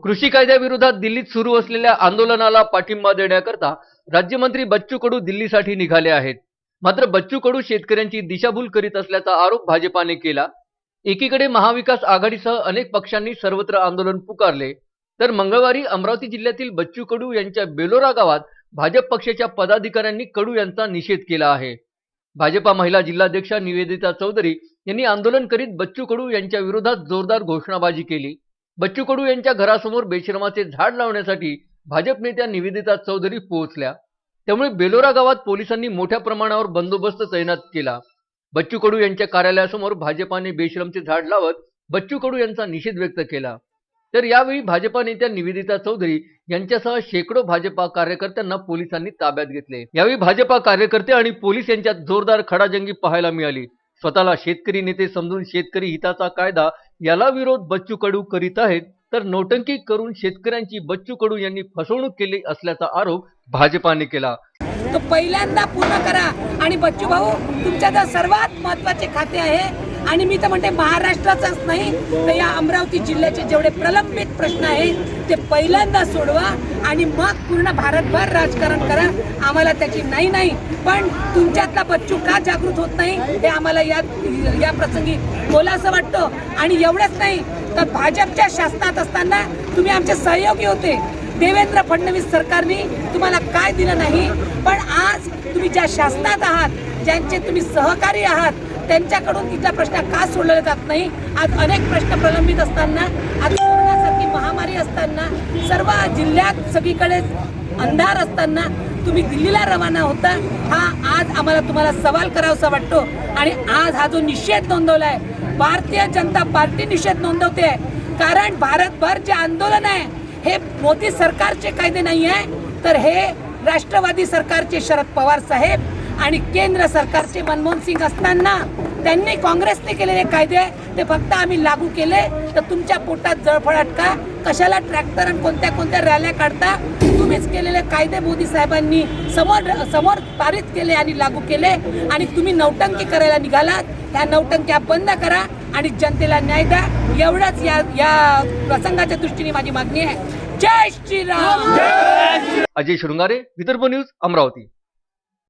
कृषी कायद्याविरोधात दिल्लीत सुरू असलेल्या आंदोलनाला पाठिंबा देण्याकरता राज्यमंत्री बच्चू कडू दिल्लीसाठी निघाले आहेत. मात्र बच्चू कडू शेतकऱ्यांची दिशाभूल करीत असल्याचा आरोप भाजपाने केला. एकीकडे महाविकास आघाडीसह अनेक पक्षांनी सर्वत्र आंदोलन पुकारले, तर मंगळवारी अमरावती जिल्ह्यातील बच्चू कडू यांच्या बेलोरा गावात भाजप पक्षाच्या पदाधिकाऱ्यांनी कडू यांचा निषेध केला आहे. भाजपा महिला जिल्हाध्यक्षा निवेदिता चौधरी यांनी आंदोलन करीत बच्चू कडू यांच्या विरोधात जोरदार घोषणाबाजी केली. बच्चू कडू यांच्या घरासमोर बेशरमाचे झाड लावण्यासाठी भाजप नेत्या निवेदिता चौधरी पोहोचल्या. त्यामुळे बेलोरा गावात पोलिसांनी मोठ्या प्रमाणावर बंदोबस्त तैनात केला. बच्चू कडू यांच्या कार्यालयासमोर भाजपाने बेशरमचे झाड लावत बच्चू कडू यांचा निषेध व्यक्त केला. तर यावेळी भाजपा नेत्या निवेदिता चौधरी यांच्यासह शेकडो भाजपा कार्यकर्त्यांना पोलिसांनी ताब्यात घेतले. यावेळी भाजपा कार्यकर्ते आणि पोलीस यांच्यात जोरदार खडाजंगी पाहायला मिळाली. स्वतःला शेतकरी नेते समजून शेतकरी हिताचा कायदा याला विरोध बच्चू कडू करीत आहेत, तर नौटंकी करून शेतकऱ्यांची बच्चू कडू यांनी फसवणूक केली असल्याचा आरोप भाजपाने केला. तो पहिल्यांदा पूर्ण करा. आणि बच्चू भाऊ, तुमच्या सर्वात महत्त्वाचे खाते आहे आणि मी तर म्हणते महाराष्ट्राचाच नाही तर या अमरावती जिल्ह्याचे जेवढे प्रलंबित प्रश्न आहेत ते पहिल्यांदा सोडवा आणि मग पूर्ण भारतभर राजकारण करा. आम्हाला त्याची नाही पण तुमच्यातला बच्चू का जागृत होत नाही हे आम्हाला या प्रसंगी बोलायचं वाटतं. आणि एवढंच नाही तर भाजपच्या शासनात असताना तुम्ही आमचे सहयोगी होते. देवेंद्र फडणवीस सरकारने तुम्हाला काय दिलं नाही, पण आज तुम्ही ज्या शासनात आहात, ज्यांचे तुम्ही सहकारी आहात, त्यांच्याकडून तिथला प्रश्न का सोडवला जात नाही. आज अनेक प्रश्न प्रलंबित असताना, आज कोरोनासारखी महामारी असताना, सर्व जिल्ह्यात सगळीकडे अंधार असताना तुम्ही दिल्लीला रवाना होता. हा आज आम्हाला तुम्हाला सवाल करावासा वाटतो. आणि आज हा जो निषेध नोंदवलाय, भारतीय जनता पार्टी निषेध नोंदवते. कारण भारतभर जे आंदोलन आहे हे मोदी सरकारचे कायदे नाही आहे, तर हे राष्ट्रवादी सरकारचे शरद पवार साहेब आणि केंद्र सरकारचे मनमोहन सिंग असताना त्यांनी काँग्रेसने केलेले कायदे ते फक्त आम्ही लागू केले. तर तुमच्या पोटात जळफळाट का? कशाला ट्रॅक्टर आणि कोणत्या रॅल्या काढता? तुम्हीच केलेले कायदे मोदी साहेबांनी समोर पारित केले आणि लागू केले आणि तुम्ही नौटंकी करायला निघालात. ह्या नौटंक्या बंद करा आणि जनतेला न्याय द्या. एवढंच या प्रसंगाच्या दृष्टीने माझी मागणी आहे. जय श्रीराम. अजय शृंगारे, विदर्भ न्यूज, अमरावती.